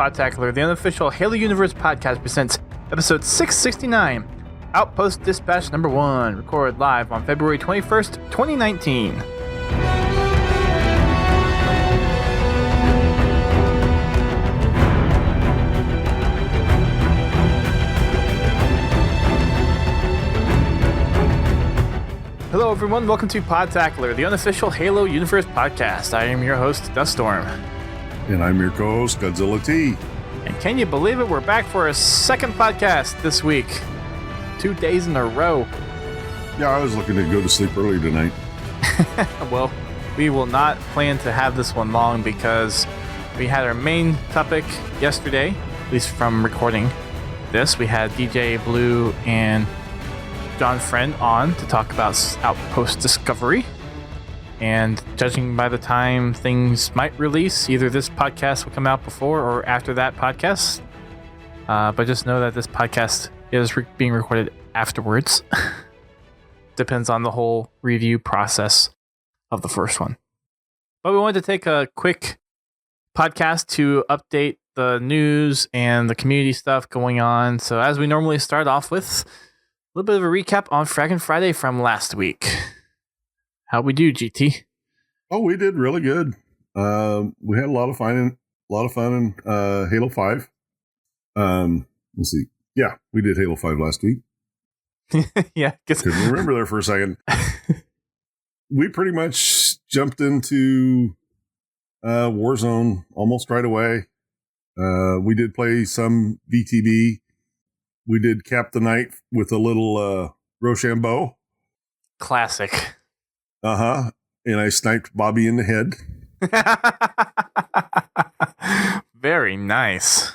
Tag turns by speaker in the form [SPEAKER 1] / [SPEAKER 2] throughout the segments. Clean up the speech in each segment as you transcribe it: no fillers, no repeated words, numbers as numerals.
[SPEAKER 1] Podtacular, the unofficial Halo Universe podcast presents episode 669, Outpost Dispatch number 1, recorded live on February 21st, 2019. Hello everyone, welcome to Podtacular, the unofficial Halo Universe podcast. I am your host, Duststorm.
[SPEAKER 2] And I'm your co-host, Godzilla T.
[SPEAKER 1] And can you believe it? We're back for a second podcast this week. 2 days in a row.
[SPEAKER 2] Yeah, I was looking to go to sleep early tonight.
[SPEAKER 1] Well, we will not plan to have this one long because we had our main topic yesterday, at least from recording this. We had DJBlue and John Friend on to talk about Outpost Discovery. And judging by the time things might release, either this podcast will come out before or after that podcast. But just know that this podcast is being recorded afterwards. Depends on the whole review process of the first one. But we wanted to take a quick podcast to update the news and the community stuff going on. So as we normally start off with, a little bit of a recap on Fraggin' Friday from last week. How'd we do, GT?
[SPEAKER 2] Oh, we did really good. We had a lot of fun in Halo 5. Let's see. Yeah, we did Halo 5 last week.
[SPEAKER 1] Yeah,
[SPEAKER 2] couldn't remember there for a second. We pretty much jumped into Warzone almost right away. We did play some VTB. We did cap the night with a little Rochambeau.
[SPEAKER 1] Classic.
[SPEAKER 2] Uh-huh. And I sniped Bobby in the head.
[SPEAKER 1] Very nice.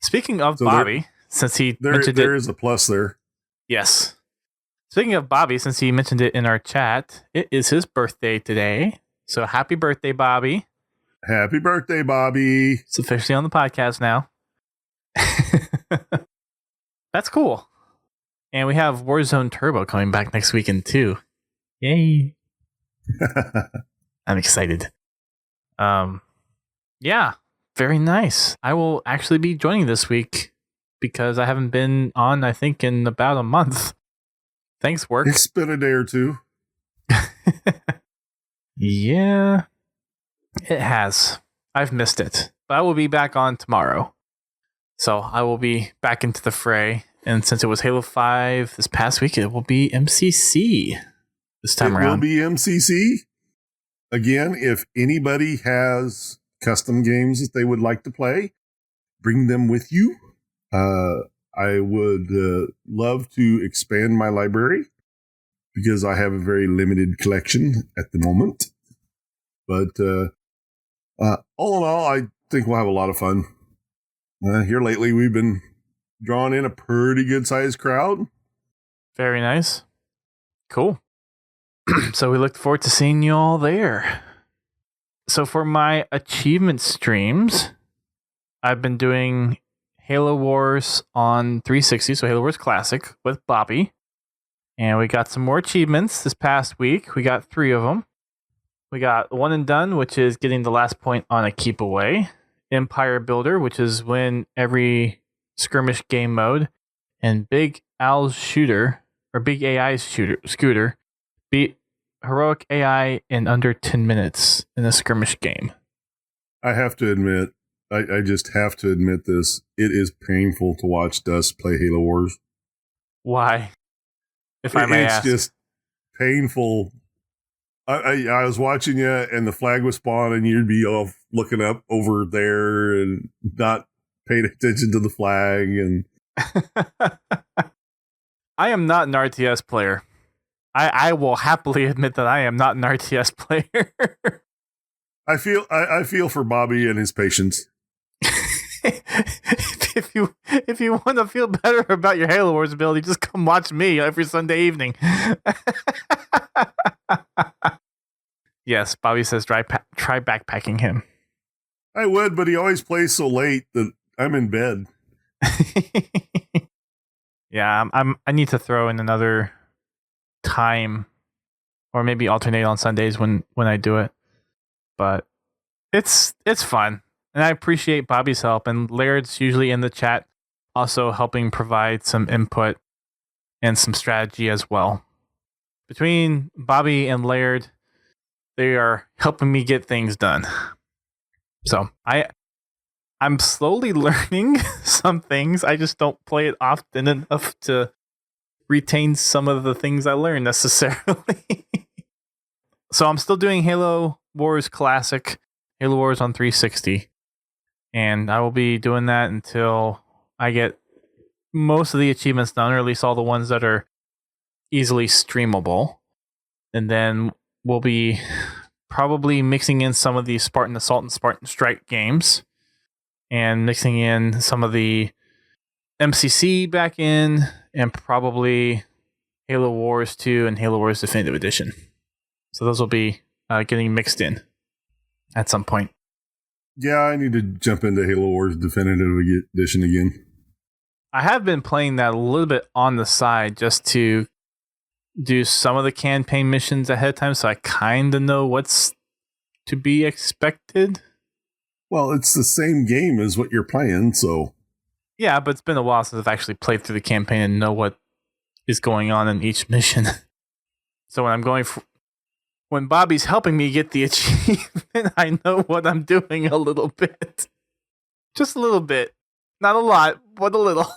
[SPEAKER 1] Speaking of Bobby, since he mentioned
[SPEAKER 2] there is a plus there.
[SPEAKER 1] Yes. Speaking of Bobby, since he mentioned it in our chat, it is his birthday today. So happy birthday, Bobby.
[SPEAKER 2] Happy birthday, Bobby.
[SPEAKER 1] It's officially on the podcast now. That's cool. And we have Warzone Turbo coming back next weekend too. Yay. I'm excited. Yeah, very nice. I will actually be joining this week because I haven't been on, I think, in about a month. Thanks, work.
[SPEAKER 2] It's been a day or two.
[SPEAKER 1] Yeah, it has. I've missed it. But I will be back on tomorrow. So I will be back into the fray. And since it was Halo 5 this past week, it will be MCC this time around.
[SPEAKER 2] It will be MCC. Again, if anybody has custom games that they would like to play, bring them with you. I would love to expand my library because I have a very limited collection at the moment. But all in all, I think we'll have a lot of fun. Here lately, we've been drawing in a pretty good-sized crowd.
[SPEAKER 1] Very nice. Cool. So we look forward to seeing you all there. So for my achievement streams, I've been doing Halo Wars on 360, so Halo Wars Classic with Bobby. And we got some more achievements this past week. We got 3 of them. We got One and Done, which is getting the last point on a keep away. Empire Builder, which is win every skirmish game mode. And Big Al's Shooter, or Big AI's Scooter, beat heroic AI in under 10 minutes in a skirmish game.
[SPEAKER 2] I have to admit, I just have to admit this. It is painful to watch Dust play Halo Wars.
[SPEAKER 1] Why? If I may ask.
[SPEAKER 2] It's just painful. I was watching you and the flag was spawned and you'd be off looking up over there and not paying attention to the flag. And
[SPEAKER 1] I am not an RTS player. I will happily admit that I am not an RTS player.
[SPEAKER 2] I feel for Bobby and his patience.
[SPEAKER 1] If you want to feel better about your Halo Wars ability, just come watch me every Sunday evening. Yes, Bobby says try backpacking him.
[SPEAKER 2] I would, but he always plays so late that I'm in bed.
[SPEAKER 1] Yeah, I need to throw in another time, or maybe alternate on Sundays when I do it. But it's fun. And I appreciate Bobby's help, and Laird's usually in the chat, also helping provide some input and some strategy as well. Between Bobby and Laird, they are helping me get things done. So I'm slowly learning some things. I just don't play it often enough to retain some of the things I learned necessarily. So I'm still doing Halo Wars Classic, Halo Wars on 360. And I will be doing that until I get most of the achievements done, or at least all the ones that are easily streamable. And then we'll be probably mixing in some of the Spartan Assault and Spartan Strike games, and mixing in some of the MCC back in, and probably Halo Wars 2 and Halo Wars Definitive Edition. So those will be getting mixed in at some point.
[SPEAKER 2] Yeah, I need to jump into Halo Wars Definitive Edition again.
[SPEAKER 1] I have been playing that a little bit on the side just to do some of the campaign missions ahead of time, so I kind of know what's to be expected.
[SPEAKER 2] Well, it's the same game as what you're playing, so...
[SPEAKER 1] Yeah, but it's been a while since I've actually played through the campaign and know what is going on in each mission. So when Bobby's helping me get the achievement, I know what I'm doing a little bit. Just a little bit. Not a lot, but a little.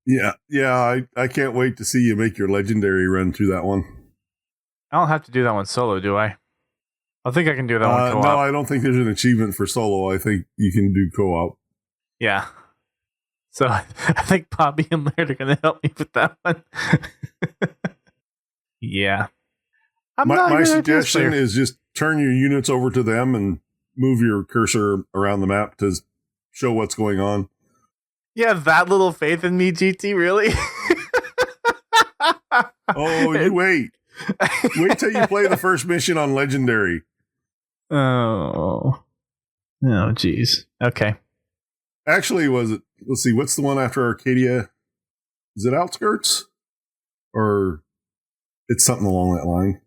[SPEAKER 2] Yeah, I can't wait to see you make your legendary run through that one.
[SPEAKER 1] I don't have to do that one solo, do I? I think I can do that one co-op.
[SPEAKER 2] No, I don't think there's an achievement for solo. I think you can do co-op.
[SPEAKER 1] Yeah. So I think Bobby and Laird are going to help me with that one. Yeah.
[SPEAKER 2] My suggestion is just turn your units over to them and move your cursor around the map to show what's going on.
[SPEAKER 1] You have that little faith in me, GT, really?
[SPEAKER 2] Oh, you wait. Wait till you play the first mission on Legendary.
[SPEAKER 1] Oh, geez. Okay.
[SPEAKER 2] Actually, let's see, what's the one after Arcadia? Is it Outskirts? Or it's something along that line.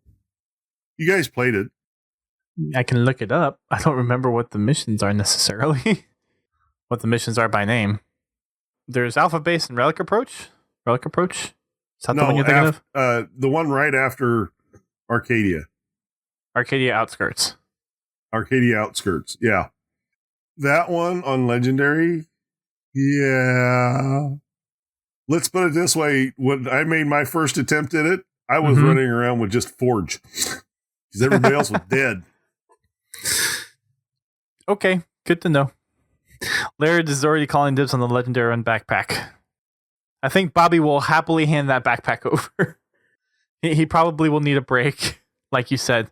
[SPEAKER 2] You guys played it.
[SPEAKER 1] I can look it up. I don't remember what the missions are necessarily. What the missions are by name. There's Alpha Base and Relic Approach. Relic Approach? Is that the one you're thinking of?
[SPEAKER 2] The one right after Arcadia.
[SPEAKER 1] Arcadia Outskirts.
[SPEAKER 2] Arcadia Outskirts, yeah. That one on Legendary, yeah. Let's put it this way. When I made my first attempt at it, I was running around with just Forge. Because everybody else was dead.
[SPEAKER 1] Okay, good to know. Laird is already calling dibs on the Legendary Run backpack. I think Bobby will happily hand that backpack over. He probably will need a break, like you said.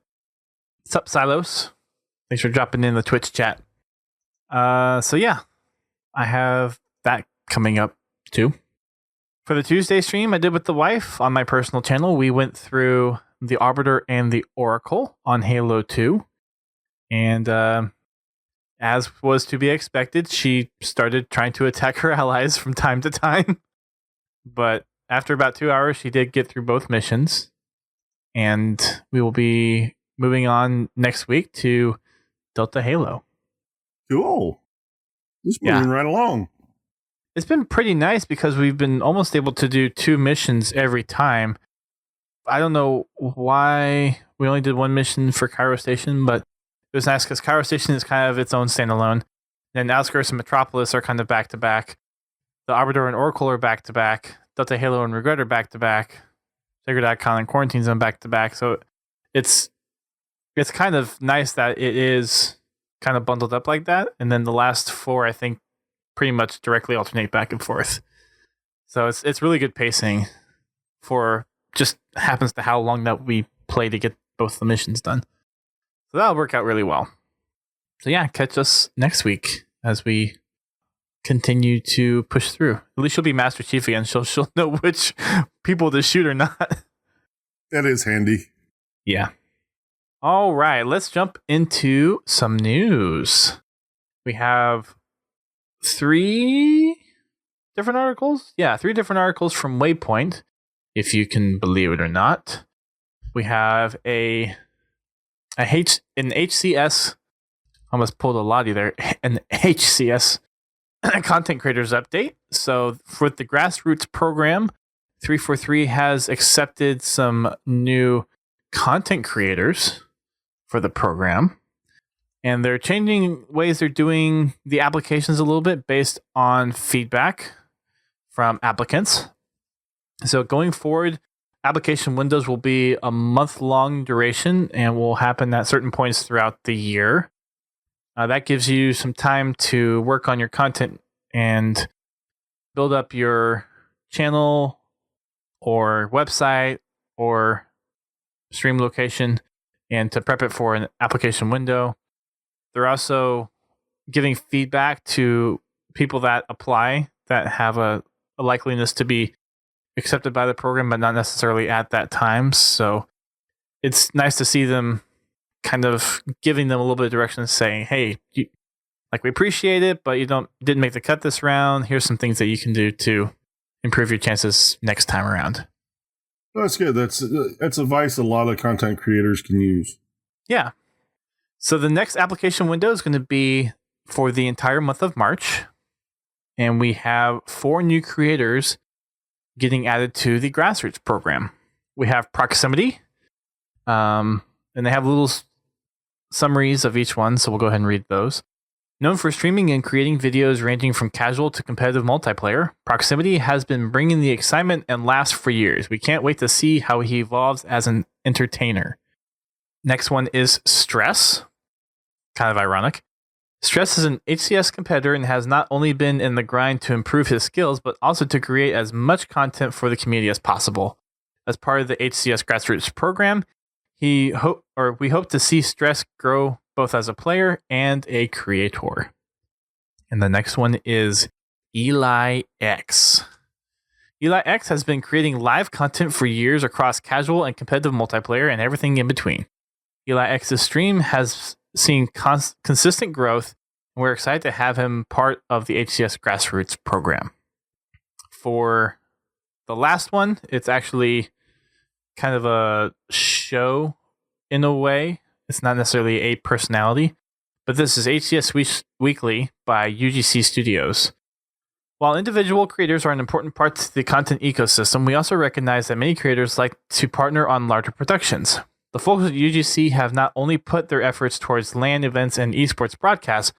[SPEAKER 1] Sup, Silos? Thanks for dropping in the Twitch chat. So yeah, I have that coming up too. For the Tuesday stream I did with the wife on my personal channel, we went through the Arbiter and the Oracle on Halo 2. And as was to be expected, she started trying to attack her allies from time to time. But after about 2 hours, she did get through both missions. And we will be moving on next week to Delta Halo.
[SPEAKER 2] Cool. Just moving right along.
[SPEAKER 1] It's been pretty nice because we've been almost able to do 2 missions every time. I don't know why we only did 1 mission for Cairo Station, but it was nice because Cairo Station is kind of its own standalone. Then Outskirts and Metropolis are kind of back to back. The Arbiter and Oracle are back to back. Delta Halo and Regret are back to back. Sacred Icon and Quarantine Zone back to back. So it's kind of nice that it is kind of bundled up like that. And then the last 4, I think, pretty much directly alternate back and forth. So it's really good pacing for just happens to how long that we play to get both the missions done. So that'll work out really well. So yeah, catch us next week as we continue to push through. At least she'll be Master Chief again. She'll know which people to shoot or not.
[SPEAKER 2] That is handy.
[SPEAKER 1] Yeah. All right, let's jump into some news. We have 3 different articles. Yeah, 3 different articles from Waypoint, if you can believe it or not. We have an HCS Almost pulled a Lottie there. An HCS content creators update. So for the grassroots program, 343 has accepted some new content creators for the program. And they're changing ways they're doing the applications a little bit based on feedback from applicants. So going forward, application windows will be a month-long duration and will happen at certain points throughout the year. That gives you some time to work on your content and build up your channel or website or stream location and to prep it for an application window. They're also giving feedback to people that apply that have a likeliness to be accepted by the program, but not necessarily at that time. So it's nice to see them kind of giving them a little bit of direction, saying, hey, we appreciate it, but you didn't make the cut this round. Here's some things that you can do to improve your chances next time around.
[SPEAKER 2] That's good. That's advice a lot of content creators can use.
[SPEAKER 1] Yeah. So the next application window is going to be for the entire month of March. And we have 4 new creators getting added to the grassroots program. We have Proximity, and they have little summaries of each one, so we'll go ahead and read those. Known for streaming and creating videos ranging from casual to competitive multiplayer, Proximity has been bringing the excitement and laughs for years. We can't wait to see how he evolves as an entertainer. Next one is Stress. Kind of ironic. Stress is an HCS competitor and has not only been in the grind to improve his skills, but also to create as much content for the community as possible. As part of the HCS Grassroots program, we hope to see Stress grow both as a player and a creator. And the next one is Eli X. Eli X has been creating live content for years across casual and competitive multiplayer and everything in between. Eli X's stream has seen consistent growth, and we're excited to have him part of the HCS Grassroots program. For the last one, it's actually kind of a show in a way. It's not necessarily a personality, but this is HCS Weekly by UGC Studios. While individual creators are an important part to the content ecosystem, we also recognize that many creators like to partner on larger productions. The folks at UGC have not only put their efforts towards LAN events and esports broadcasts,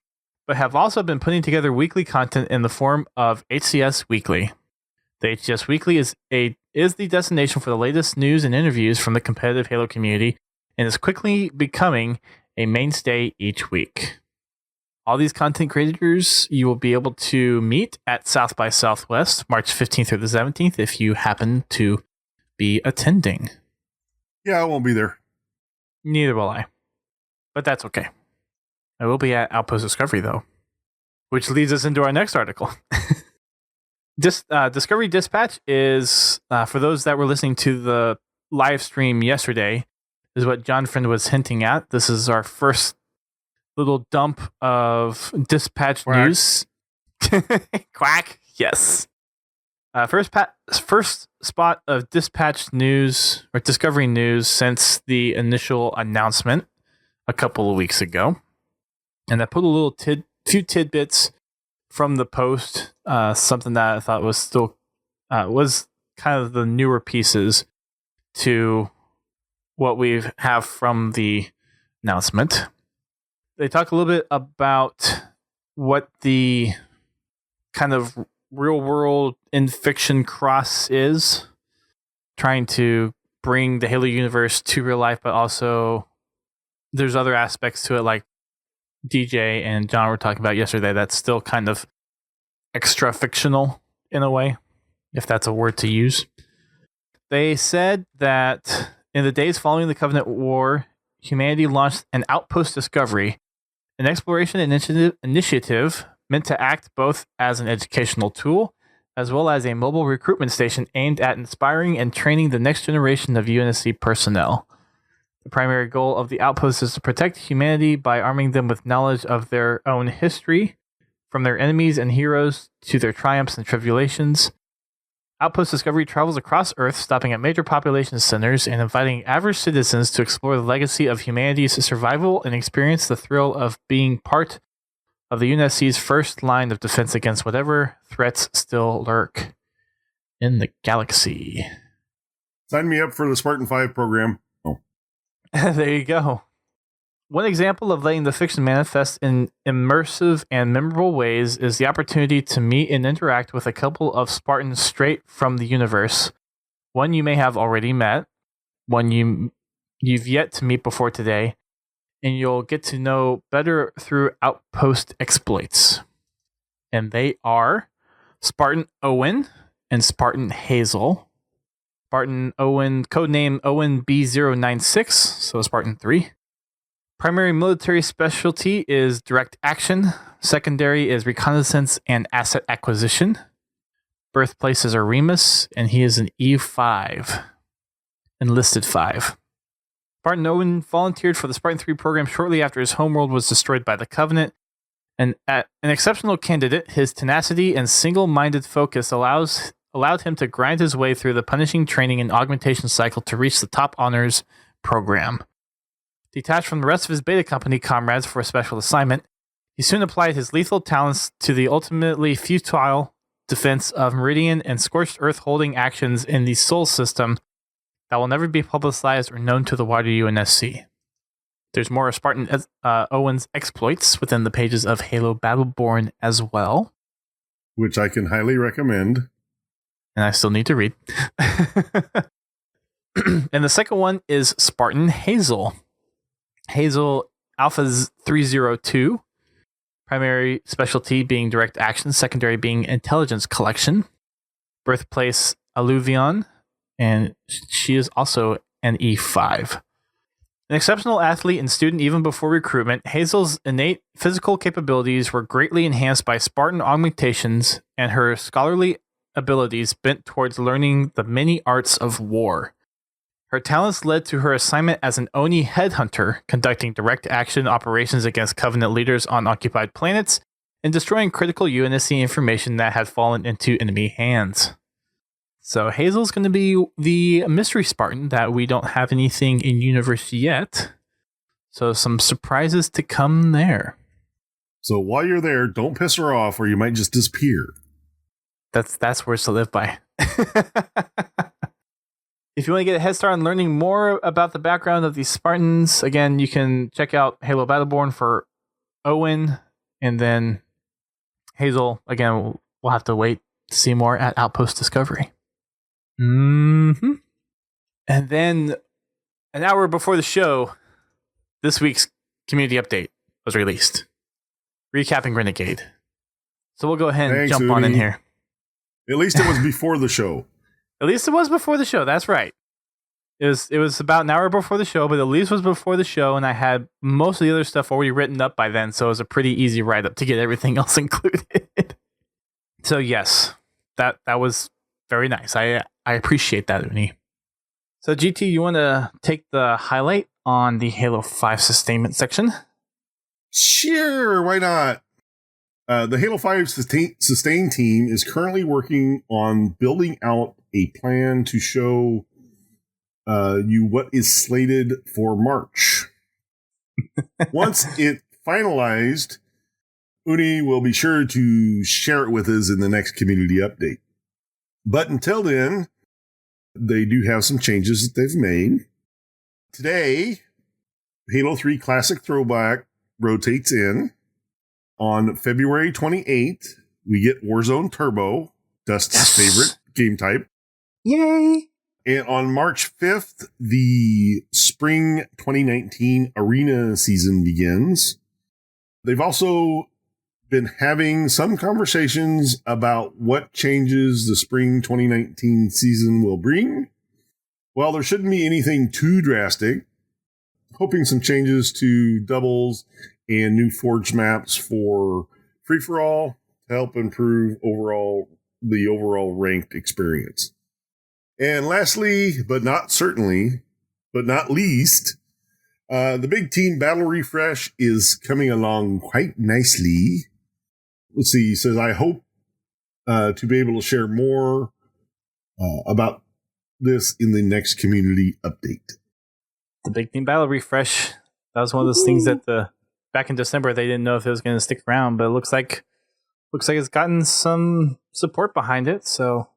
[SPEAKER 1] but have also been putting together weekly content in the form of HCS Weekly. The HCS Weekly is the destination for the latest news and interviews from the competitive Halo community and is quickly becoming a mainstay each week. All these content creators you will be able to meet at South by Southwest, March 15th through the 17th, if you happen to be attending.
[SPEAKER 2] Yeah, I won't be there.
[SPEAKER 1] Neither will I. But that's okay. I will be at Outpost Discovery, though. Which leads us into our next article. Discovery Dispatch is, for those that were listening to the live stream yesterday, is what John Friend was hinting at. This is our first little dump of Dispatch
[SPEAKER 2] Quack.
[SPEAKER 1] news. Quack. Yes. First spot of Dispatch news or Discovery news since the initial announcement a couple of weeks ago. And I put a little few tidbits from the post, something that I thought was still was kind of the newer pieces to what we have from the announcement. They talk a little bit about what the kind of real world in fiction cross is, trying to bring the Halo universe to real life, but also there's other aspects to it, like DJ and John were talking about yesterday, that's still kind of extra fictional in a way, if that's a word to use. They said that in the days following the Covenant War, humanity launched an Outpost Discovery, an exploration initiative meant to act both as an educational tool as well as a mobile recruitment station aimed at inspiring and training the next generation of UNSC personnel. The primary goal of the Outpost is to protect humanity by arming them with knowledge of their own history, from their enemies and heroes to their triumphs and tribulations. Outpost Discovery travels across Earth, stopping at major population centers and inviting average citizens to explore the legacy of humanity's survival and experience the thrill of being part of the UNSC's first line of defense against whatever threats still lurk in the galaxy.
[SPEAKER 2] Sign me up for the Spartan 5 program. Oh.
[SPEAKER 1] There you go. One example of letting the fiction manifest in immersive and memorable ways is the opportunity to meet and interact with a couple of Spartans straight from the universe. One you may have already met, one you've yet to meet before today, and you'll get to know better through Outpost exploits. And they are Spartan Owen and Spartan Hazel. Spartan Owen, codename Owen B096, so Spartan 3. Primary military specialty is direct action. Secondary is reconnaissance and asset acquisition. Birthplace is Remus, and he is an E5. Enlisted 5. Spartan Owen volunteered for the Spartan 3 program shortly after his homeworld was destroyed by the Covenant. And an exceptional candidate, his tenacity and single-minded focus allowed him to grind his way through the punishing training and augmentation cycle to reach the top honors program. Detached from the rest of his beta company comrades for a special assignment, he soon applied his lethal talents to the ultimately futile defense of Meridian and Scorched Earth holding actions in the Sol system that will never be publicized or known to the wider UNSC. There's more Spartan Owen's exploits within the pages of Halo Battleborn as well,
[SPEAKER 2] which I can highly recommend.
[SPEAKER 1] And I still need to read. And the second one is Spartan Hazel. Hazel Alpha 302. Primary specialty being direct action, secondary being intelligence collection. Birthplace Alluvion, and she is also an E5. An exceptional athlete and student even before recruitment, Hazel's innate physical capabilities were greatly enhanced by Spartan augmentations and her scholarly abilities bent towards learning the many arts of war. Her talents led to her assignment as an Oni headhunter, conducting direct action operations against Covenant leaders on occupied planets and destroying critical UNSC information that had fallen into enemy hands. So Hazel's going to be the mystery Spartan that we don't have anything in universe yet. So some surprises to come there.
[SPEAKER 2] So while you're there, don't piss her off or you might just disappear.
[SPEAKER 1] That's words to live by. If you want to get a head start on learning more about the background of these Spartans, again, you can check out Halo Battleborn for Owen, and then Hazel, again, we'll have to wait to see more at Outpost Discovery. Mm-hmm. And then an hour before the show, this week's community update was released, recapping Renegade. So we'll go ahead and jump on in here.
[SPEAKER 2] At least it was before the show.
[SPEAKER 1] At least it was before the show. That's right. It was about an hour before the show, but at least it was before the show, and I had most of the other stuff already written up by then, so it was a pretty easy write-up to get everything else included. So yes, that was very nice. I appreciate that, Uni. So GT, you want to take the highlight on the Halo 5 sustainment section?
[SPEAKER 2] Sure, why not? The Halo 5 sustain team is currently working on building out a plan to show you what is slated for March. Once it's finalized, Uni will be sure to share it with us in the next community update. But until then, they do have some changes that they've made. Today, Halo 3 Classic Throwback rotates in. On February 28th, we get Warzone Turbo, Dust's favorite game type.
[SPEAKER 1] Yay!
[SPEAKER 2] And on March 5th, the Spring 2019 Arena season begins. They've also been having some conversations about what changes the Spring 2019 season will bring. Well, there shouldn't be anything too drastic. Hoping some changes to doubles and new forge maps for free-for-all to help improve the overall ranked experience. And lastly, but not least, the big team battle refresh is coming along quite nicely. Let's see, he says, I hope to be able to share more about this in the next community update.
[SPEAKER 1] The big team battle refresh. That was one of those things that back in December they didn't know if it was going to stick around, but it looks like it's gotten some support behind it. So,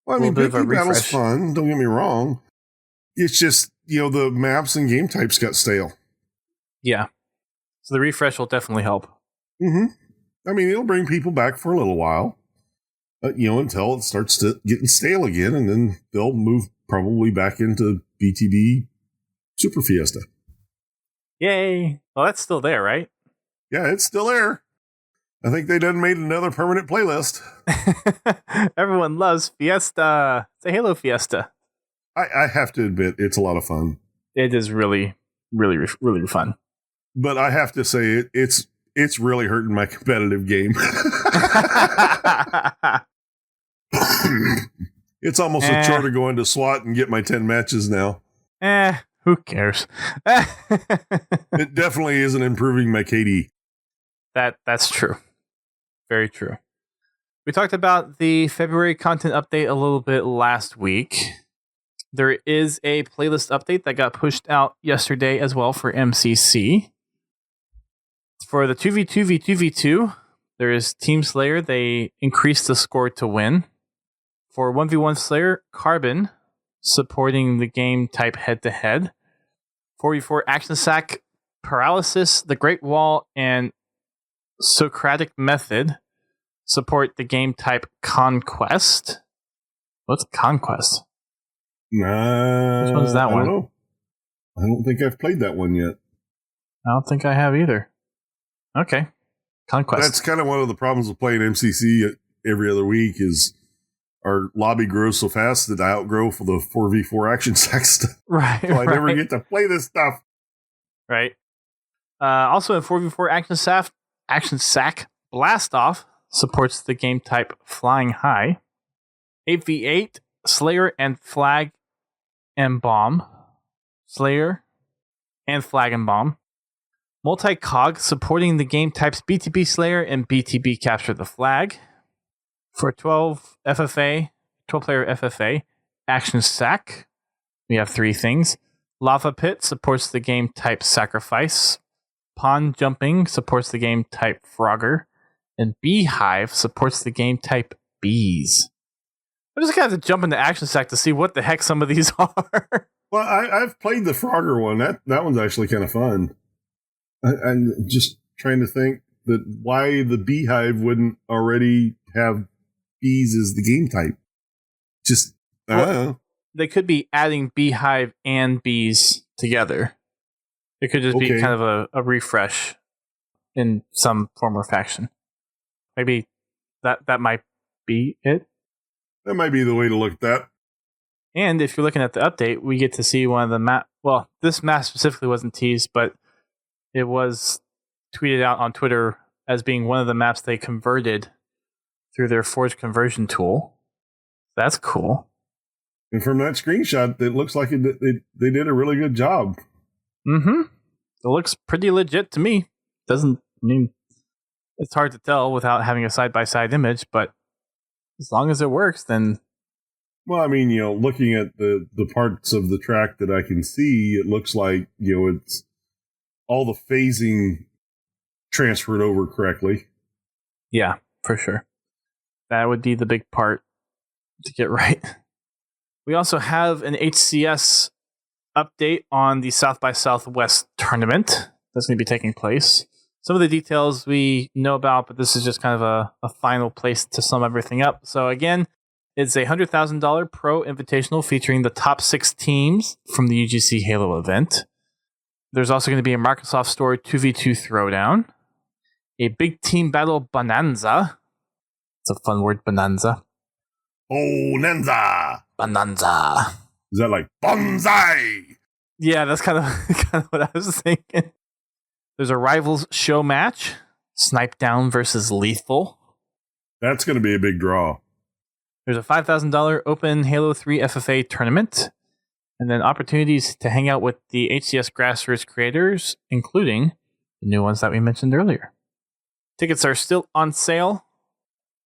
[SPEAKER 2] well, I mean, big team battle's fun. Don't get me wrong. It's just the maps and game types got stale.
[SPEAKER 1] Yeah. So the refresh will definitely help.
[SPEAKER 2] Mm-hmm. I mean, it'll bring people back for a little while, until it starts getting stale again, and then they'll move probably back into BTB Super Fiesta.
[SPEAKER 1] Yay! Well, that's still there, right?
[SPEAKER 2] Yeah, it's still there. I think they done made another permanent playlist.
[SPEAKER 1] Everyone loves Fiesta. It's a Halo Fiesta.
[SPEAKER 2] I have to admit, it's a lot of fun.
[SPEAKER 1] It is really, really, really fun.
[SPEAKER 2] But I have to say, it's really hurting my competitive game. It's almost a chore to go into SWAT and get my 10 matches now.
[SPEAKER 1] Who cares?
[SPEAKER 2] It definitely isn't improving my KD.
[SPEAKER 1] That's true. Very true. We talked about the February content update a little bit last week. There is a playlist update that got pushed out yesterday as well for MCC. For the 2v2v2v2, there is Team Slayer. They increased the score to win. For 1v1 Slayer, Carbon, supporting the game type head-to-head. 4v4 Action Sack, Paralysis, The Great Wall, and Socratic Method support the game type Conquest. What's Conquest?
[SPEAKER 2] Which
[SPEAKER 1] one's that one?
[SPEAKER 2] I don't know. I don't think I've played that one yet.
[SPEAKER 1] I don't think I have either. Okay. Conquest.
[SPEAKER 2] That's kind of one of the problems with playing MCC every other week is our lobby grows so fast that I outgrow for the 4v4 Action Sack stuff.
[SPEAKER 1] Right.
[SPEAKER 2] So I never get to play this stuff.
[SPEAKER 1] Right. Also in 4v4 Action Sack, Blast Off supports the game type Flying High. 8v8, Slayer and Flag and Bomb. Slayer and Flag and Bomb. Multi-Cog supporting the game types BTB Slayer and BTB Capture the Flag. For 12 FFA, 12-player FFA, Action Sack, we have three things. Lava Pit supports the game type Sacrifice. Pond Jumping supports the game type Frogger. And Beehive supports the game type Bees. I'm just going to have to jump into Action Sack to see what the heck some of these are.
[SPEAKER 2] Well, I've played the Frogger one. That one's actually kind of fun. I'm just trying to think that why the Beehive wouldn't already have bees as the game type. Just, I don't know.
[SPEAKER 1] They could be adding Beehive and Bees together. It could just be kind of a refresh in some form or faction. Maybe that might be it.
[SPEAKER 2] That might be the way to look at that.
[SPEAKER 1] And if you're looking at the update, we get to see one of the map. Well, this map specifically wasn't teased, but it was tweeted out on Twitter as being one of the maps they converted through their Forge conversion tool. That's cool.
[SPEAKER 2] And from that screenshot, it looks like they did a really good job.
[SPEAKER 1] Mm-hmm. It looks pretty legit to me. It's hard to tell without having a side-by-side image, but as long as it works, then...
[SPEAKER 2] Well, I mean, looking at the parts of the track that I can see, it looks like, it's all the phasing transferred over correctly.
[SPEAKER 1] Yeah, for sure. That would be the big part to get right. We also have an HCS update on the South by Southwest tournament that's going to be taking place. Some of the details we know about, but this is just kind of a final place to sum everything up. So again, it's a $100,000 pro invitational featuring the top 6 teams from the UGC Halo event. There's also going to be a Microsoft Store 2v2 throwdown, a big team battle bonanza. It's a fun word, bonanza. Bonanza.
[SPEAKER 2] Is that like bonsai?
[SPEAKER 1] Yeah, that's kind of what I was thinking. There's a Rivals show match, Snipe Down versus Lethal.
[SPEAKER 2] That's going to be a big draw.
[SPEAKER 1] There's a $5,000 open Halo 3 FFA tournament, and then opportunities to hang out with the HCS grassroots creators, including the new ones that we mentioned earlier. Tickets are still on sale.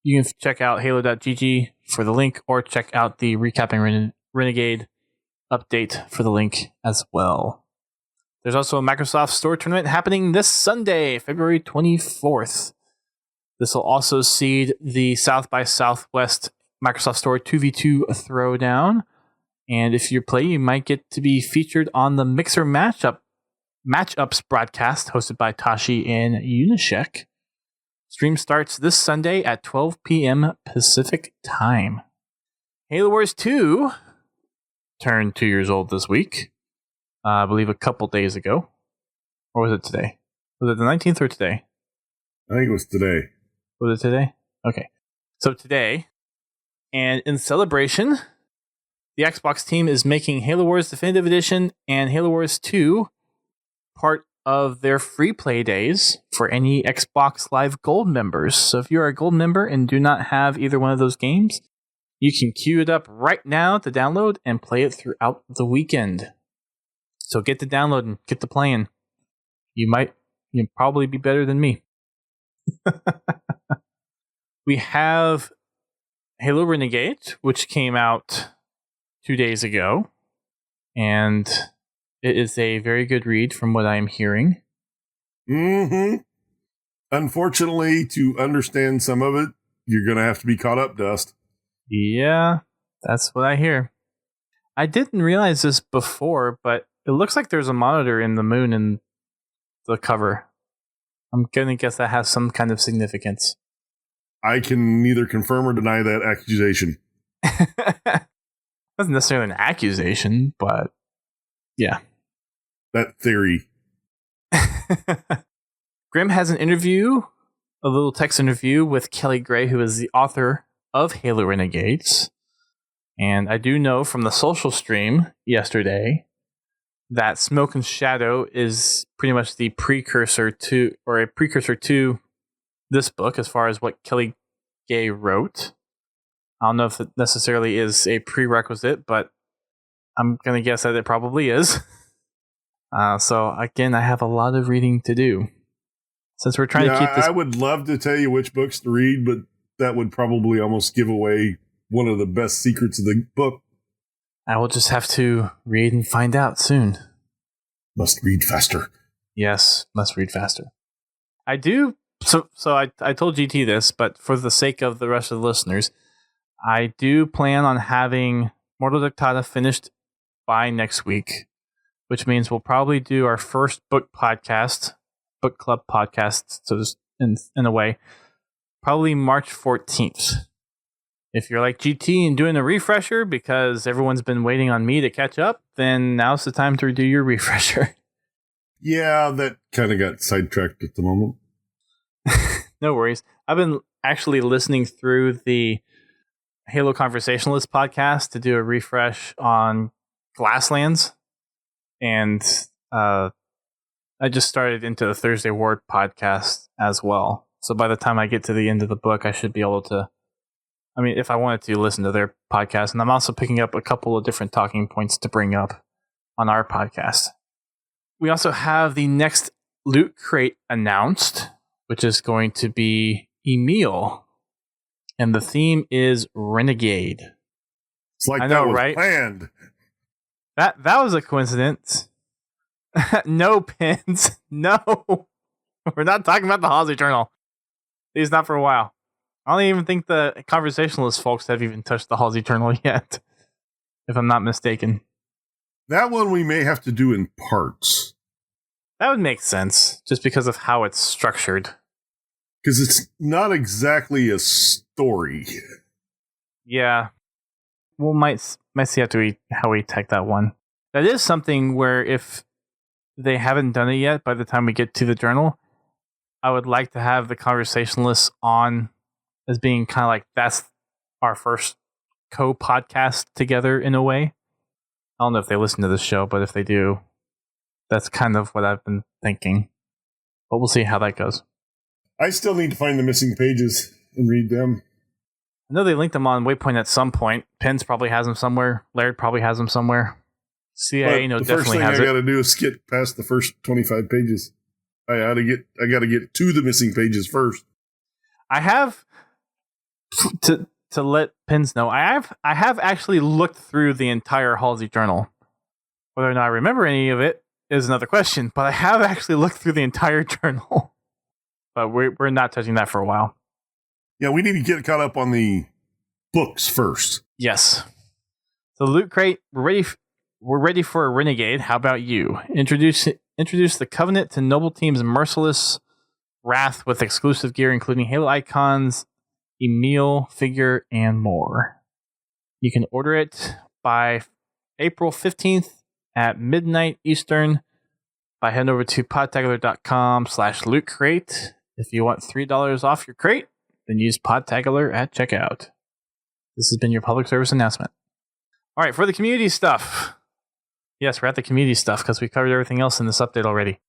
[SPEAKER 1] You can check out halo.gg for the link, or check out the Recapping Renegade update for the link as well. There's also a Microsoft Store tournament happening this Sunday, February 24th. This will also seed the South by Southwest Microsoft Store 2v2 throwdown. And if you play, you might get to be featured on the Mixer Matchups broadcast hosted by Tashi and Unishek. Stream starts this Sunday at 12 p.m. Pacific time. Halo Wars 2 turned 2 years old this week. I believe a couple days ago. Or was it today? Was it the 19th or today?
[SPEAKER 2] I think it was today.
[SPEAKER 1] Was it today? Okay. So today, and in celebration, the Xbox team is making Halo Wars Definitive Edition and Halo Wars 2 part of their free play days for any Xbox Live Gold members. So if you're a Gold member and do not have either one of those games, you can queue it up right now to download and play it throughout the weekend. So get to download and get to playing. You'll probably be better than me. We have Halo Renegade, which came out 2 days ago, and it is a very good read from what I am hearing.
[SPEAKER 2] Mm-hmm. Unfortunately, to understand some of it, you're going to have to be caught up, Dust.
[SPEAKER 1] Yeah, that's what I hear. I didn't realize this before, but it looks like there's a monitor in the moon in the cover. I'm going to guess that has some kind of significance.
[SPEAKER 2] I can neither confirm or deny that accusation.
[SPEAKER 1] Wasn't necessarily an accusation, but yeah.
[SPEAKER 2] That theory.
[SPEAKER 1] Grim has an interview, a little text interview with Kelly Gray, who is the author of Halo Renegades. And I do know from the social stream yesterday that Smoke and Shadow is pretty much the precursor to this book as far as what Kelly Gray wrote. I don't know if it necessarily is a prerequisite, but I'm going to guess that it probably is. So again, I have a lot of reading to do. Since we're trying to keep this...
[SPEAKER 2] I would love to tell you which books to read, but that would probably almost give away one of the best secrets of the book.
[SPEAKER 1] I will just have to read and find out soon.
[SPEAKER 2] Must read faster.
[SPEAKER 1] Yes, must read faster. I do... So I told GT this, but for the sake of the rest of the listeners, I do plan on having Mortal Dictata finished by next week, which means we'll probably do our first book club podcast, so just in a way, probably March 14th. If you're like GT and doing a refresher because everyone's been waiting on me to catch up, then now's the time to do your refresher.
[SPEAKER 2] Yeah, that kind of got sidetracked at the moment.
[SPEAKER 1] No worries. I've been actually listening through the Halo Conversationalist podcast to do a refresh on Glasslands. And I just started into the Thursday Ward podcast as well. So by the time I get to the end of the book, I should be able to, if I wanted to, listen to their podcast. And I'm also picking up a couple of different talking points to bring up on our podcast. We also have the next Loot Crate announced, which is going to be Emil. And the theme is Renegade.
[SPEAKER 2] It's like that was right? Planned.
[SPEAKER 1] That was a coincidence. No, Pins. No. We're not talking about the Halsey Journal. At least not for a while. I don't even think the Conversationalist folks have even touched the Halsey Journal yet, if I'm not mistaken.
[SPEAKER 2] That one we may have to do in parts.
[SPEAKER 1] That would make sense, just because of how it's structured.
[SPEAKER 2] Because it's not exactly a story.
[SPEAKER 1] Yeah. We'll might see how we take that one. That is something where if they haven't done it yet, by the time we get to the journal, I would like to have the Conversationalists on as being kind of like that's our first co-podcast together in a way. I don't know if they listen to this show, but if they do, that's kind of what I've been thinking. But we'll see how that goes.
[SPEAKER 2] I still need to find the missing pages and read them.
[SPEAKER 1] I know they linked them on Waypoint at some point. Pens probably has them somewhere. Laird probably has them somewhere. CIA definitely has it. The first thing I got
[SPEAKER 2] to do is skip past the first 25 pages. I got to get to the missing pages first.
[SPEAKER 1] I have to let Pins know, I have actually looked through the entire Halsey Journal. Whether or not I remember any of it is another question, but I have actually looked through the entire journal. But we're not touching that for a while.
[SPEAKER 2] Yeah, we need to get caught up on the books first.
[SPEAKER 1] Yes. So Loot Crate, we're ready for a Renegade. How about you? Introduce the Covenant to Noble Team's Merciless Wrath with exclusive gear, including Halo icons, Emil figure, and more. You can order it by April 15th at midnight Eastern by heading over to podtacular.com/loot crate. If you want $3 off your crate, then use Podtacular at checkout. This has been your public service announcement. All right, for the community stuff. Yes, we're at the community stuff because we covered everything else in this update already.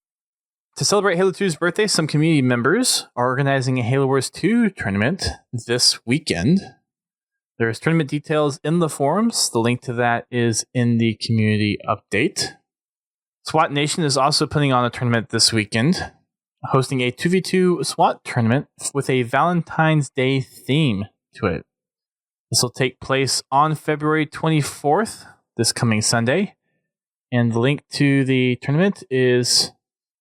[SPEAKER 1] To celebrate Halo 2's birthday, some community members are organizing a Halo Wars 2 tournament this weekend. There's tournament details in the forums. The link to that is in the community update. SWAT Nation is also putting on a tournament this weekend, hosting a 2v2 SWAT tournament with a Valentine's Day theme to it. This will take place on February 24th, this coming Sunday. And the link to the tournament is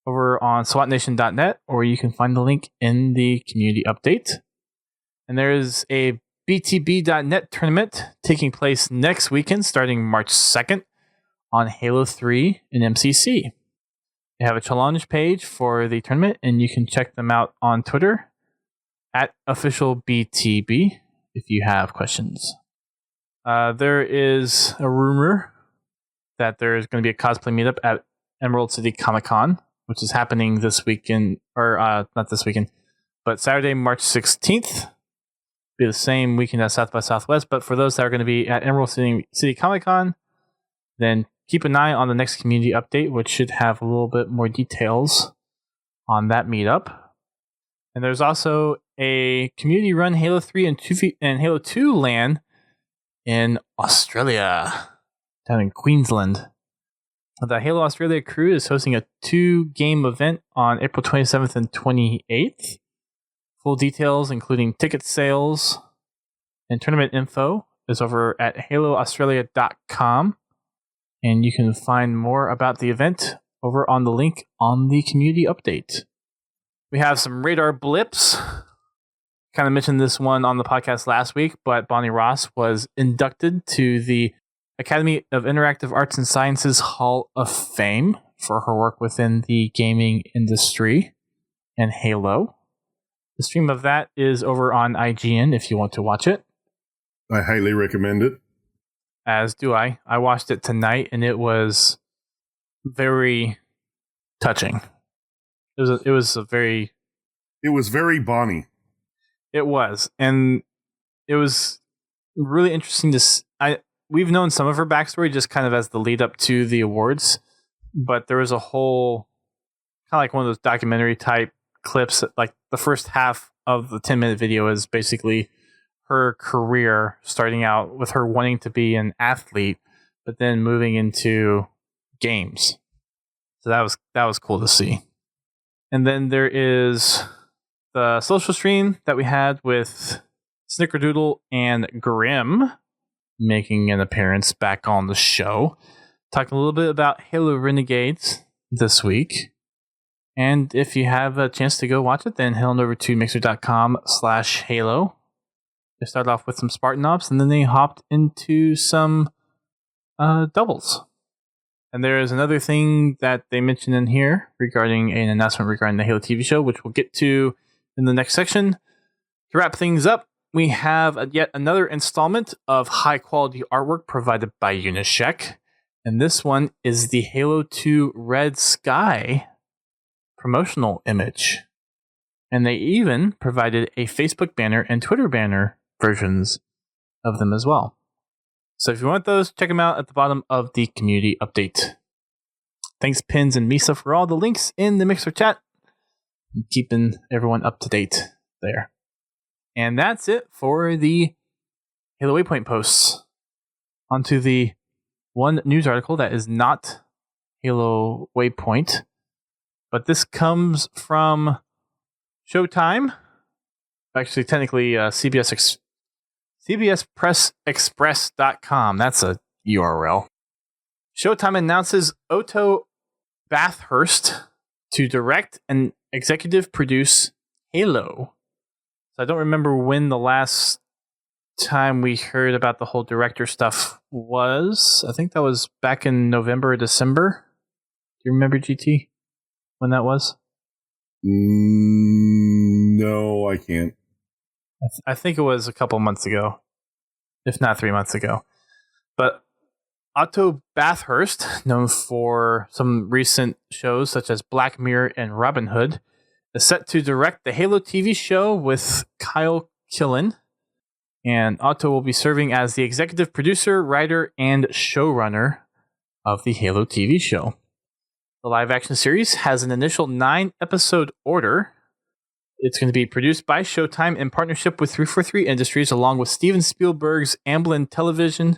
[SPEAKER 1] over on swatnation.net, or you can find the link in the community update. And there is a BTB.net tournament taking place next weekend, starting March 2nd on Halo 3 in MCC. They have a challenge page for the tournament, and you can check them out on Twitter at officialBTB if you have questions. There is a rumor that there's going to be a cosplay meetup at Emerald City Comic Con, which is happening this weekend, or not this weekend, but Saturday, March 16th. Be the same weekend as South by Southwest, but for those that are going to be at Emerald City Comic Con, then keep an eye on the next community update, which should have a little bit more details on that meetup. And there's also a community-run Halo 3 and Halo 2 LAN in Australia, down in Queensland. The Halo Australia crew is hosting a 2-game event on April 27th and 28th. Full details, including ticket sales and tournament info, is over at haloaustralia.com. And you can find more about the event over on the link on the community update. We have some radar blips. Kind of mentioned this one on the podcast last week, but Bonnie Ross was inducted to the Academy of Interactive Arts and Sciences Hall of Fame for her work within the gaming industry and Halo. The stream of that is over on IGN if you want to watch it.
[SPEAKER 2] I highly recommend it.
[SPEAKER 1] As do I. I watched it tonight, and it was very touching. It was very Bonnie. It was, and it was really interesting to. We've known some of her backstory just kind of as the lead up to the awards, but there was a whole kind of like one of those documentary type clips. Like the first half of the 10-minute video is basically her career, starting out with her wanting to be an athlete, but then moving into games. So that was cool to see. And then there is the social stream that we had with Snickerdoodle and Grim making an appearance back on the show, talking a little bit about Halo Renegades this week. And if you have a chance to go watch it, then head on over to mixer.com/Halo. They started off with some Spartan Ops, and then they hopped into some doubles. And there is another thing that they mentioned in here regarding an announcement regarding the Halo TV show, which we'll get to in the next section. To wrap things up, we have yet another installment of high-quality artwork provided by Unisheck. And this one is the Halo 2 Red Sky promotional image. And they even provided a Facebook banner and Twitter banner versions of them as well. So if you want those, check them out at the bottom of the community update. Thanks, Pins and Misa, for all the links in the Mixer chat. Keeping everyone up to date there. And that's it for the Halo Waypoint posts. Onto the one news article that is not Halo Waypoint, but this comes from Showtime. Actually, technically CBS CBSPressExpress.com. That's a URL. Showtime announces Otto Bathurst to direct and executive produce Halo. So I don't remember when the last time we heard about the whole director stuff was. I think that was back in November or December. Do you remember, GT, when that was?
[SPEAKER 2] No, I can't.
[SPEAKER 1] I think it was a couple months ago, if not 3 months ago. But Otto Bathurst, known for some recent shows such as Black Mirror and Robin Hood, is set to direct the Halo TV show with Kyle Killen. And Otto will be serving as the executive producer, writer, and showrunner of the Halo TV show. The live-action series has an initial 9-episode order. It's going to be produced by Showtime in partnership with 343 Industries, along with Steven Spielberg's Amblin Television,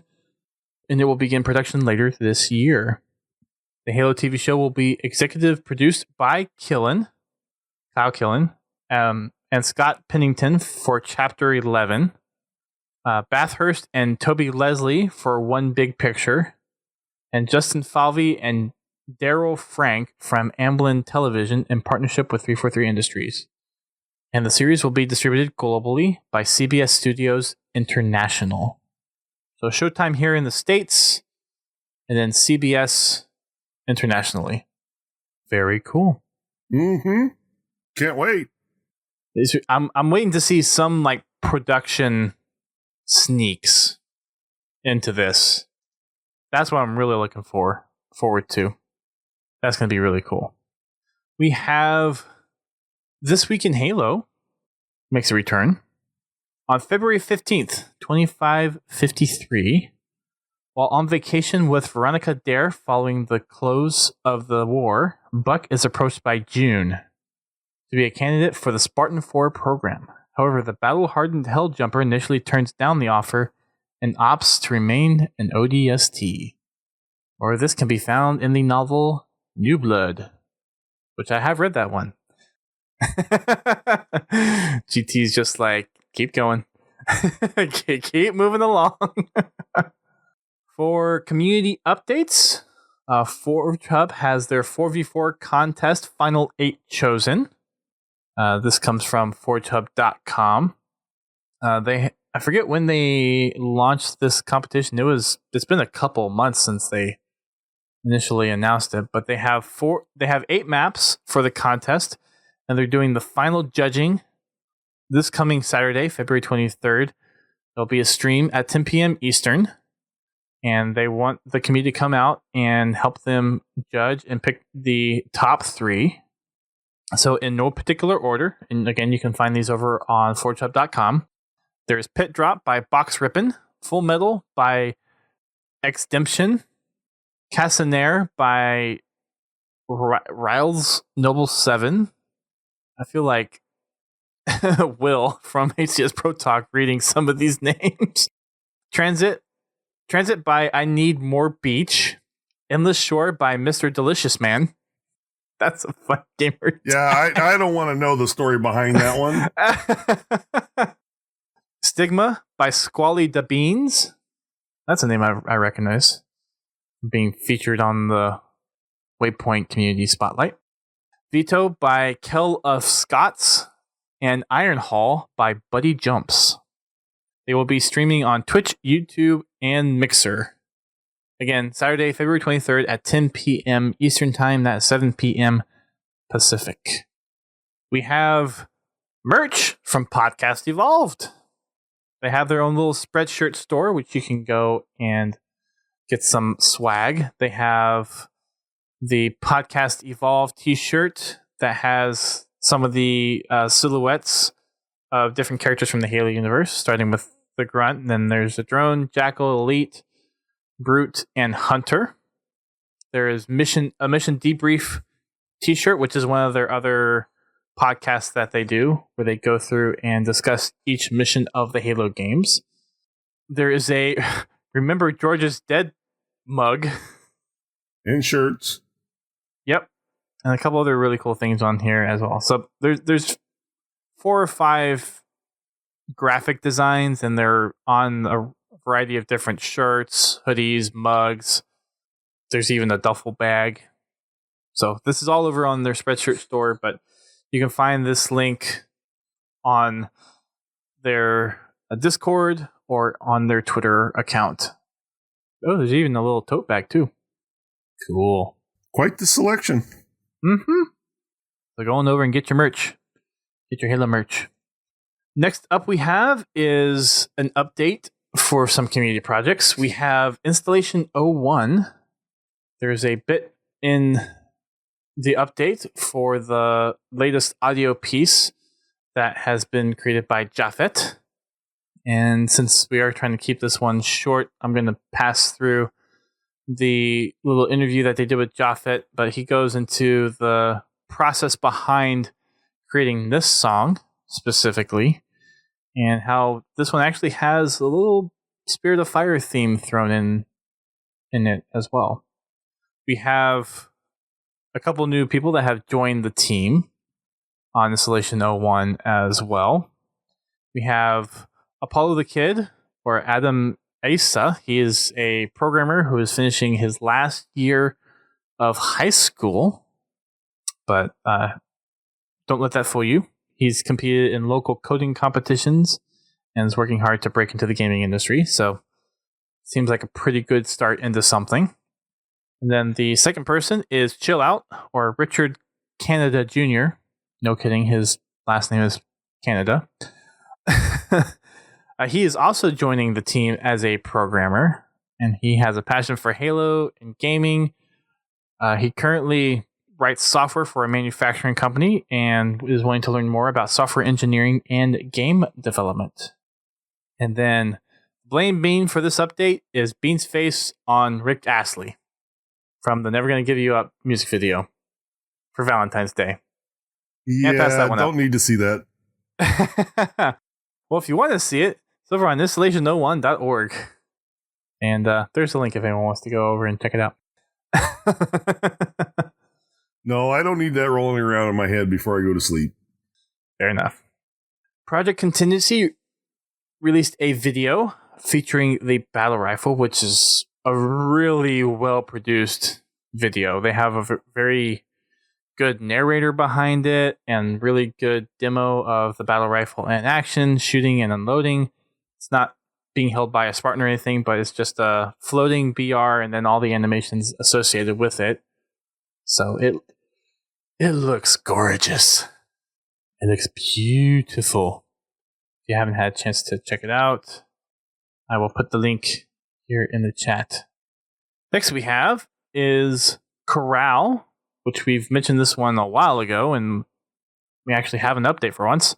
[SPEAKER 1] and it will begin production later this year. The Halo TV show will be executive produced by Kyle Killen, and Scott Pennington for Chapter 11, Bathurst and Toby Leslie for One Big Picture, and Justin Falvey and Daryl Frank from Amblin Television in partnership with 343 Industries. And the series will be distributed globally by CBS Studios International. So Showtime here in the States, and then CBS internationally. Very cool.
[SPEAKER 2] Mm-hmm. Can't wait.
[SPEAKER 1] I'm waiting to see some like production sneaks into this. That's what I'm really looking forward to. That's going to be really cool. We have This Week in Halo makes a return. On February 15th, 2553, while on vacation with Veronica Dare following the close of the war, Buck is approached by June to be a candidate for the Spartan 4 program. However, the battle-hardened Helljumper initially turns down the offer and opts to remain an ODST. Or this can be found in the novel New Blood, which I have read that one. GT's just like, keep going. Keep moving along. For community updates, Forge Hub has their 4v4 contest Final 8 chosen. This comes from ForgeHub.com. I forget when they launched this competition. It's been a couple months since they initially announced it, but they have 8 maps for the contest, and they're doing the final judging this coming Saturday, February 23rd. There'll be a stream at 10 p.m. Eastern, and they want the community to come out and help them judge and pick the top 3. So in no particular order, and again, you can find these over on ForgeHub.com. There's Pit Drop by Box Rippin', Full Metal by Exdemption, Cassanaire by Riles Noble 7. I feel like Will from HCS Pro Talk reading some of these names. Transit by I Need More Beach. Endless Shore by Mr. Delicious Man. That's a fun gamer.
[SPEAKER 2] Yeah, I don't want to know the story behind that one.
[SPEAKER 1] Stigma by Squally da Beans. That's a name I recognize. Being featured on the Waypoint Community Spotlight. Veto by Kell of Scots. And Iron Hall by Buddy Jumps. They will be streaming on Twitch, YouTube, and Mixer. Again, Saturday, February 23rd at 10 p.m. Eastern Time. That's 7 p.m. Pacific. We have merch from Podcast Evolved. They have their own little Spreadshirt store, which you can go and get some swag. They have the Podcast Evolved t-shirt that has some of the silhouettes of different characters from the Halo universe, starting with the Grunt. And then there's the Drone, Jackal, Elite, Brute, and Hunter. There is a Mission Debrief t-shirt, which is one of their other podcasts that they do, where they go through and discuss each mission of the Halo games. There is a Remember George's Dead mug.
[SPEAKER 2] And shirts.
[SPEAKER 1] Yep. And a couple other really cool things on here as well. So there's 4 or 5 graphic designs, and they're on a variety of different shirts, hoodies, mugs. There's even a duffel bag. So this is all over on their Spreadshirt store, but you can find this link on their Discord or on their Twitter account. Oh, there's even a little tote bag too. Cool.
[SPEAKER 2] Quite the selection.
[SPEAKER 1] Mm-hmm. So go on over and get your merch. Get your Halo merch. Next up we have is an update for some community projects. We have Installation 01. There's a bit in the update for the latest audio piece that has been created by Japhet. And since we are trying to keep this one short, I'm going to pass through the little interview that they did with Japhet, but he goes into the process behind creating this song specifically, and how this one actually has a little Spirit of Fire theme thrown in it as well. We have a couple new people that have joined the team on Installation 01 as well. We have Apollo the Kid, or Adam Asa. He is a programmer who is finishing his last year of high school, but don't let that fool you. He's competed in local coding competitions and is working hard to break into the gaming industry, so seems like a pretty good start into something. And then the second person is Chill Out, or Richard Canada Jr. No kidding, his last name is Canada. He is also joining the team as a programmer, and he has a passion for Halo and gaming. He currently writes software for a manufacturing company and is wanting to learn more about software engineering and game development. And then Blame Bean for this update is Bean's face on Rick Astley from the Never Gonna Give You Up music video for Valentine's Day.
[SPEAKER 2] Yeah, don't need to see that.
[SPEAKER 1] Well, if you want to see it, it's over on installation01.org. And there's a link if anyone wants to go over and check it out.
[SPEAKER 2] No, I don't need that rolling around in my head before I go to sleep.
[SPEAKER 1] Fair enough. Project Contingency released a video featuring the battle rifle, which is a really well-produced video. They have a very good narrator behind it and really good demo of the battle rifle in action, shooting and unloading. It's not being held by a Spartan or anything, but it's just a floating BR and then all the animations associated with it. So it looks gorgeous. It looks beautiful. If you haven't had a chance to check it out, I will put the link here in the chat. Next we have is Corral, which we've mentioned this one a while ago, and we actually have an update for once.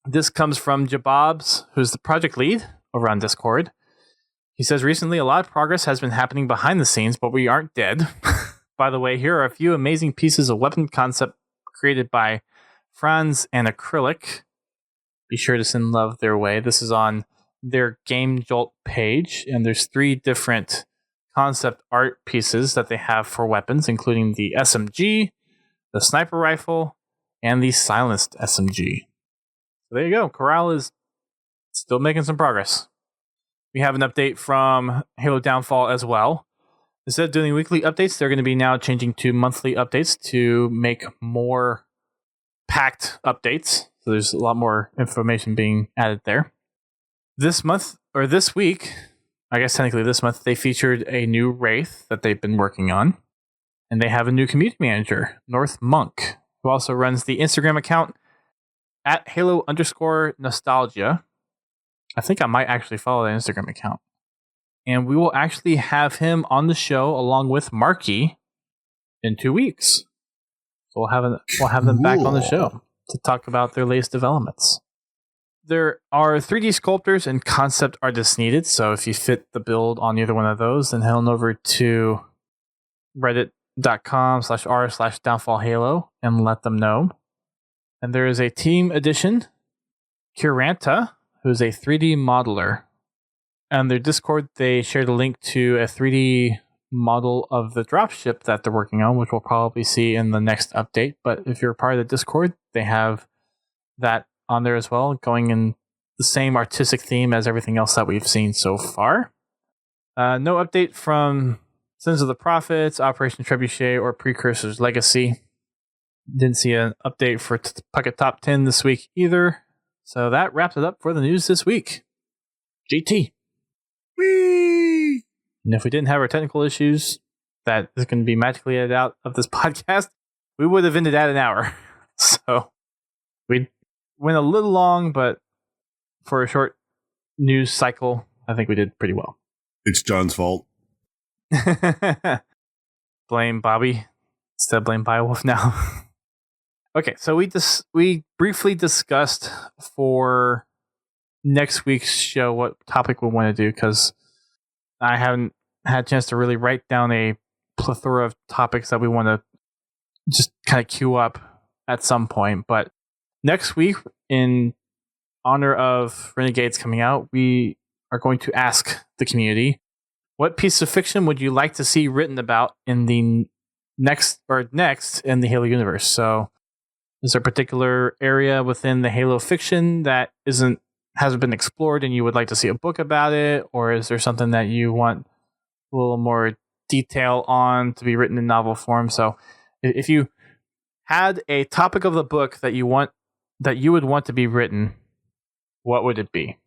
[SPEAKER 1] This comes from Jabobs, who's the project lead over on Discord. He says, recently a lot of progress has been happening behind the scenes, but we aren't dead. By the way, here are a few amazing pieces of weapon concept created by Franz and Acrylic. Be sure to send love their way. This is on their Game Jolt page, and there's 3 different concept art pieces that they have for weapons, including the SMG, the sniper rifle, and the silenced SMG. So there you go. Corral is still making some progress. We have an update from Halo Downfall as well. Instead of doing weekly updates, they're going to be now changing to monthly updates to make more packed updates. So there's a lot more information being added there. This month, or this week, I guess technically this month, they featured a new Wraith that they've been working on. And they have a new community manager, North Monk, who also runs the Instagram account at Halo_Nostalgia. I think I might actually follow that Instagram account. And we will actually have him on the show along with Marky in 2 weeks. So we'll have them back on the show to talk about their latest developments. There are 3D sculptors and concept artists needed, so if you fit the build on either one of those, then head on over to reddit.com/r/downfallhalo and let them know. And there is a team edition, Curanta, who's a 3D modeler. On their Discord, they shared a link to a 3D model of the dropship that they're working on, which we'll probably see in the next update. But if you're a part of the Discord, they have that on there as well, going in the same artistic theme as everything else that we've seen so far. No update from Sins of the Prophets, Operation Trebuchet, or Precursor's Legacy. Didn't see an update for Puckett Top 10 this week either. So that wraps it up for the news this week. GT.
[SPEAKER 2] Whee!
[SPEAKER 1] And if we didn't have our technical issues that is going to be magically edited out of this podcast, we would have ended at an hour. So we went a little long, but for a short news cycle, I think we did pretty well.
[SPEAKER 2] It's John's fault.
[SPEAKER 1] Blame Bobby instead of blame Beowulf now. Okay, so we briefly discussed for next week's show what topic we want to do, because I haven't had a chance to really write down a plethora of topics that we want to just kind of queue up at some point. But next week, in honor of Renegades coming out, we are going to ask the community, what piece of fiction would you like to see written about in the next in the Halo universe? So is there a particular area within the Halo fiction that hasn't been explored and you would like to see a book about it? Or is there something that you want a little more detail on to be written in novel form? So if you had a topic of the book that you would want to be written, what would it be?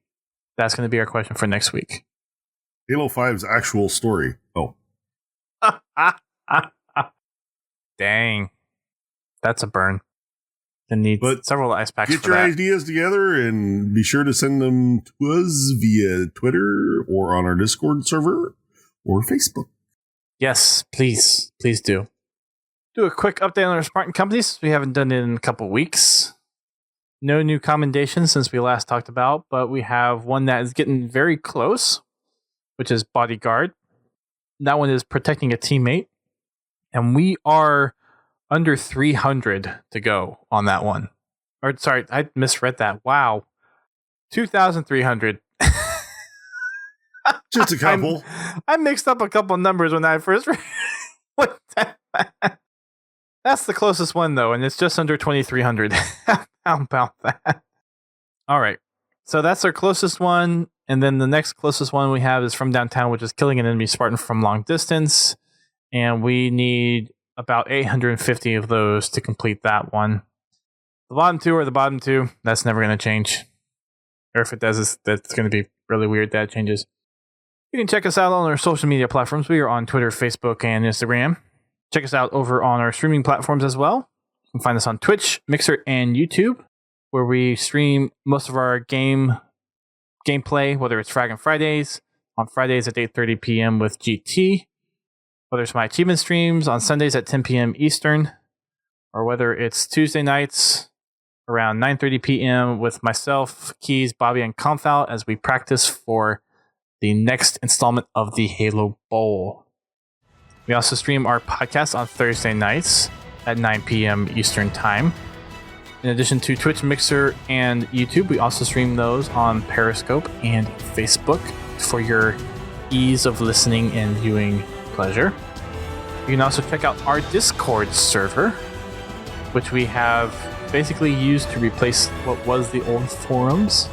[SPEAKER 1] That's going to be our question for next week.
[SPEAKER 2] Halo 5's actual story. Oh.
[SPEAKER 1] Dang. That's a burn. It needs several ice packs.
[SPEAKER 2] Get your ideas together and be sure to send them to us via Twitter or on our Discord server or Facebook.
[SPEAKER 1] Yes, please. Please do. Do a quick update on our Spartan companies. We haven't done it in a couple weeks. No new commendations since we last talked about, but we have one that is getting very close, which is Bodyguard. That one is protecting a teammate. And we are under 300 to go on that one. Or sorry, I misread that. Wow. 2,300.
[SPEAKER 2] Just a couple.
[SPEAKER 1] I mixed up a couple numbers when I first read that. That's the closest one, though, and it's just under 2,300. How about that? All right. So that's our closest one. And then the next closest one we have is From Downtown, which is killing an enemy Spartan from long distance. And we need about 850 of those to complete that one. The bottom two are the bottom two. That's never going to change. Or if it does, that's going to be really weird that it changes. You can check us out on our social media platforms. We are on Twitter, Facebook, and Instagram. Check us out over on our streaming platforms as well. You can find us on Twitch, Mixer, and YouTube, where we stream most of our gameplay, whether it's Frag and Fridays, on Fridays at 8:30 p.m. with GT, whether it's my achievement streams on Sundays at 10 p.m. Eastern, or whether it's Tuesday nights around 9:30 p.m. with myself, Keys, Bobby, and Comfout as we practice for the next installment of the Halo Bowl. We also stream our podcast on Thursday nights at 9 p.m. Eastern Time. In addition to Twitch, Mixer, and YouTube, we also stream those on Periscope and Facebook for your ease of listening and viewing pleasure. You can also check out our Discord server, which we have basically used to replace what was the old forums.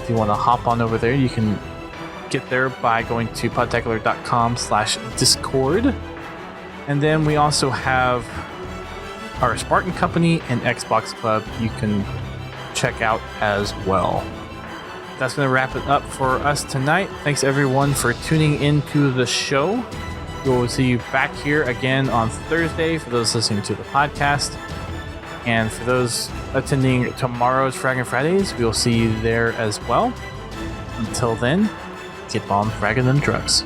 [SPEAKER 1] If you want to hop on over there, you can get there by going to podtacular.com/discord. And then we also have our Spartan Company and Xbox Club you can check out as well. That's going to wrap it up for us tonight. Thanks everyone for tuning into the show. We'll see you back here again on Thursday for those listening to the podcast. And for those attending tomorrow's Fragging Fridays, we'll see you there as well. Until then, keep on fragging them drugs.